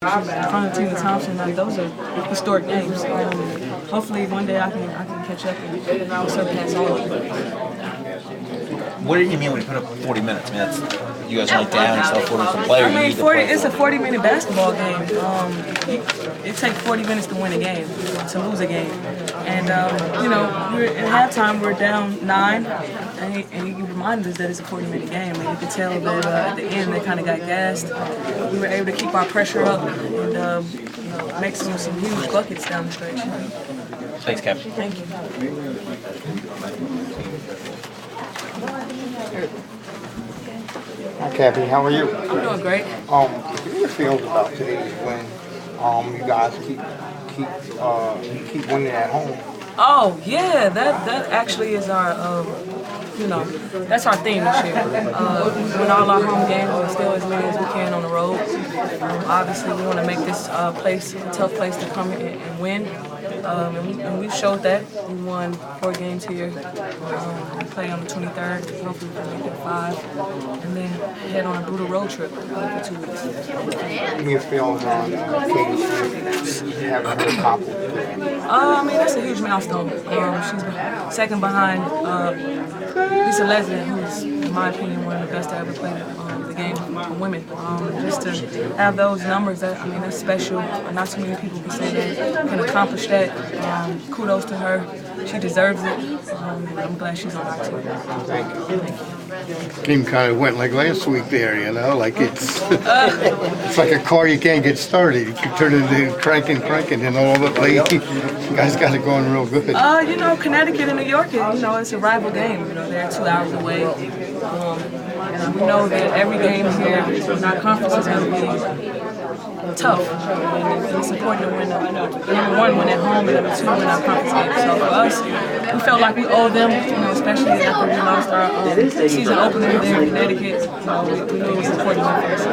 in front of Tina Thompson. Like, those are historic games. Hopefully one day I can catch up and surpass all of them. What did you mean when you put up 40 minutes? I mean, that's, you guys went down, you saw 40 from player. I mean, it's a 40-minute basketball game. It takes 40 minutes to win a game, to lose a game. And, you know, at halftime we're down 9, and he reminded us that it's a 40-minute game. And you could tell that at the end they kind of got gassed. We were able to keep our pressure up and make some huge buckets down the stretch. Thanks, Cap. Thank you. Hi, Cappie. How are you? I'm doing great. What do you feel about today's win? You guys keep winning at home. Oh yeah, that actually is our that's our theme this year. Win all our home games and steal as many as we can on the road. Obviously, we want to make this place a tough place to come and win. And we've showed that. We won 4 games here. We play on the 23rd. Hopefully we can make it 5. And then head on a brutal road trip for 2 weeks. How do you feel on Katie Smith having her compliment? I mean, that's a huge milestone. She's second behind Lisa Leslie, who's, in my opinion, one of the best to ever play the game for women. Just to have those numbers, that's special. Not too many people can say that, can accomplish that. Kudos to her. She deserves it. I'm glad she's on our team. Thank you. Game kind of went like last week there, you know, like it's it's like a car you can't get started. You can turn it into cranking, and all of it. You guys got it going real good. You know, Connecticut and New York, it's a rival game. You know, they're 2 hours away. And we know that every game here in our conference is going to be tough. And it's important to win, number 1, win at home, and number 2, win our conference game. So for us, we felt like we owe them, especially after we lost our season opener there in Connecticut. We knew it was important for us.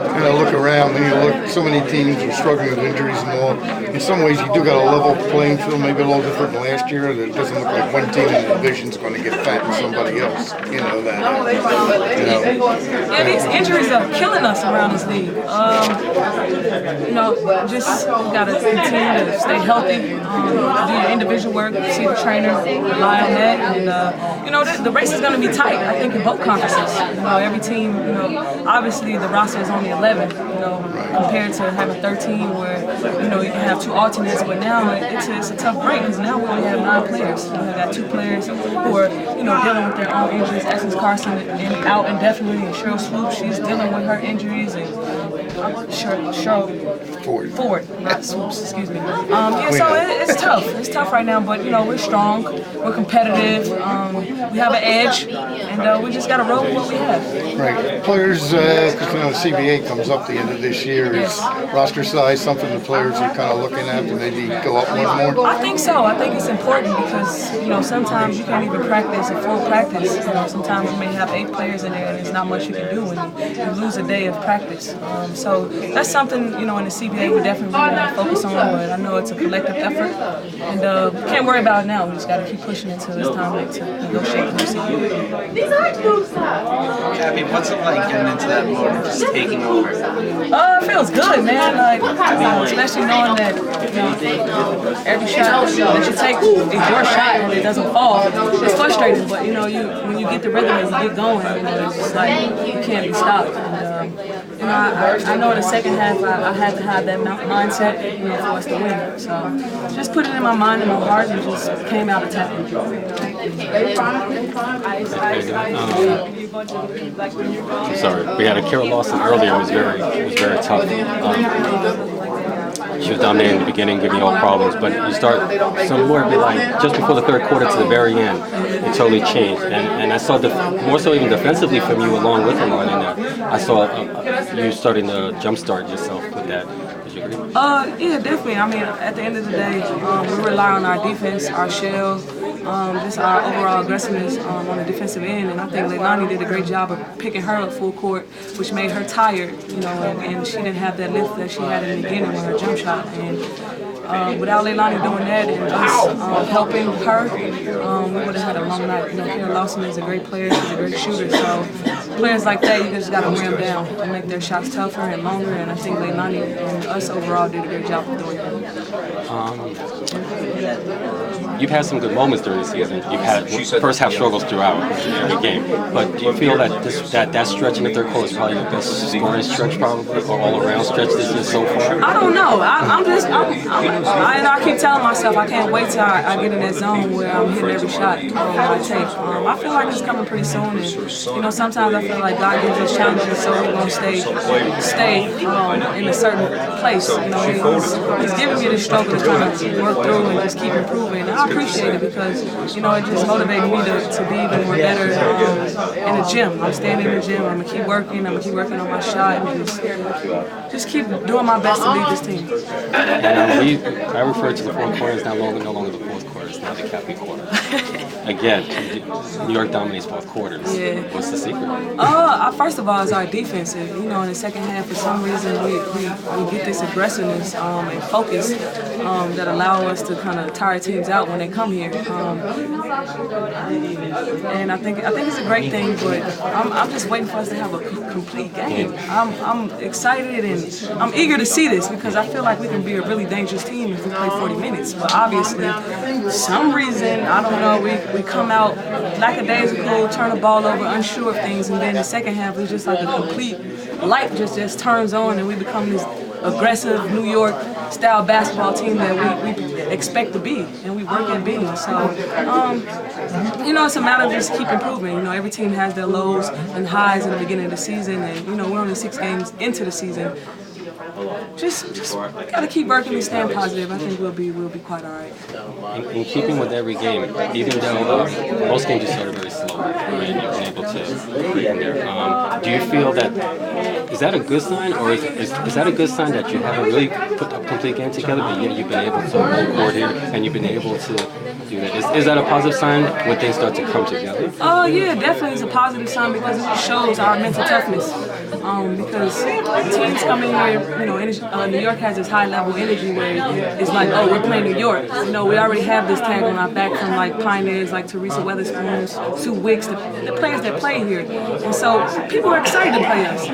You know, look around and you look, so many teams are struggling with injuries and all. In some ways, you do got a level playing field, maybe a little different than last year. It doesn't look like one team in the division is going to get fat than somebody else. You know that. Yeah, these injuries are killing us around this league. Just got to continue to stay healthy, do your individual work, see the trainer, rely on that, and the race is going to be tight. I think in both conferences. Every team, obviously the roster is only 11, compared to having 13 where, you can have 2 alternates, but now it's a tough break because now we only have 9 players. We got 2 players who are, dealing with their own injuries. Essence Carson out indefinitely, and Cheryl Swoop, she's dealing with her injuries, and Cheryl Ford, not Swoops, excuse me. So it's tough. It's tough right now, but we're strong, we're competitive, we have an edge, and we just got to roll with what we have. Right. Players, because CBA comes up the end of this year. Is roster size something the players are kind of looking at to maybe go up one more? I think so. I think it's important because sometimes you can't even practice a full practice. Sometimes you may have 8 players in there, and there's not much you can do when you lose a day of practice. So that's something in the CBA we definitely want to focus on. But I know it's a collective effort, and can't worry about it now. We just got to keep pushing until it's time to negotiate with the CBA. Cappie, what's it like getting into that mode of just taking over? It feels good, man. Like, especially knowing that every shot that you take is your shot and it doesn't fall. It's frustrating, but when you get the rhythm and you get going, it's just like you can't be stopped. And I know in the second half I had to have that mindset for us to win. So just put it in my mind and my heart and just came out attacking. I'm sorry. We had a Carol Lawson earlier. It was very tough. She was dominating in the beginning, giving you all problems, but you start somewhere like just before the third quarter to the very end, it totally changed. And I saw more so even defensively from you along with Alon in there. I saw you starting to jumpstart yourself with that. Would you agree? Yeah, definitely. I mean, at the end of the day, we rely on our defense, our shell, just our overall aggressiveness on the defensive end, and I think Leilani did a great job of picking her up full court, which made her tired, and she didn't have that lift that she had in the beginning with her jump shot. And without Leilani doing that and just helping her, we would have had a long night. Karen Lawson is a great player, she's a great shooter, so players like that, you just got to wear them down and make their shots tougher and longer. And I think Leilani and us overall did a great job of doing that. You've had some good moments during the season. You've had first half struggles throughout every game. But do you feel that that stretch in the third quarter is probably the best scoring stretch, probably, or all around stretch this year so far? I don't know. I keep telling myself I can't wait till I get in that zone where I'm hitting every shot I take. I feel like it's coming pretty soon. And, you know, sometimes I feel like God gives us challenges so we're going to stay in a certain place. You know, he's giving me the struggle to kind of work through and just keep improving. And I appreciate it because, you know, it just motivated me to be even more better in the gym. I'm staying in the gym. I'm going to keep working. I'm going to keep working on my shot and just keep doing my best to lead this team. And I refer to the fourth quarter as no longer the fourth quarter. It's now the cappie quarter. Again, New York dominates both quarters. Yeah. What's the secret? First of all, it's our defense. You know, in the second half, for some reason, we get this aggressiveness and focus that allow us to kind of tire teams out when they come here. And I think it's a great thing, but I'm just waiting for us to have a complete game. I'm excited and I'm eager to see this because I feel like we can be a really dangerous team if we play 40 minutes. But obviously, some reason, I don't know, we come out lackadaisical, turn the ball over, unsure of things, and then the second half is just like a complete light just turns on and we become this aggressive New York style basketball team that we expect to be and we work at being. So, you know, it's a matter of just keep improving. You know, every team has their lows and highs in the beginning of the season, and you know, we're only 6 games into the season. Just gotta keep working and staying positive. I think we'll be quite all right. In keeping with every game, even though most games you started very slow and you've been able to be in there, do you feel that is that a good sign, or is that a good sign that you haven't really put a complete game together, but yet you've been able to record here and you've been able to do that? Is that a positive sign when things start to come together? Yeah, definitely it's a positive sign because it shows our mental toughness. Because teams come in here, you know, New York has this high-level energy where it's like, oh, we're playing New York. You know, we already have this tag on our back from like pioneers like Teresa Weatherspoons, Sue Wicks, the players that play here. And so people are excited to play us.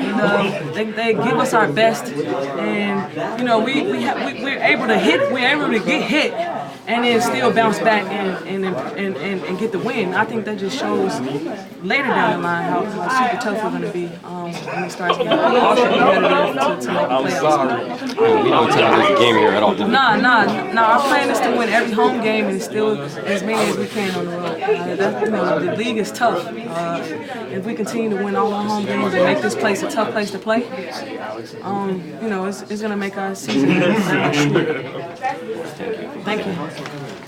They give us our best, and you know, we're able to hit, we're able to get hit, and then still bounce back and get the win. I think that just shows later down the line how super tough we're going to be when it starts getting ultra competitive to make the playoffs. We don't tell there's a game here at all, do we? Nah. Our plan is to win every home game and still as many as we can on the road. You know, the league is tough. If we continue to win all our home games and make this place a tough place to play, you know, it's going to make our season that much sweeter. Thank you.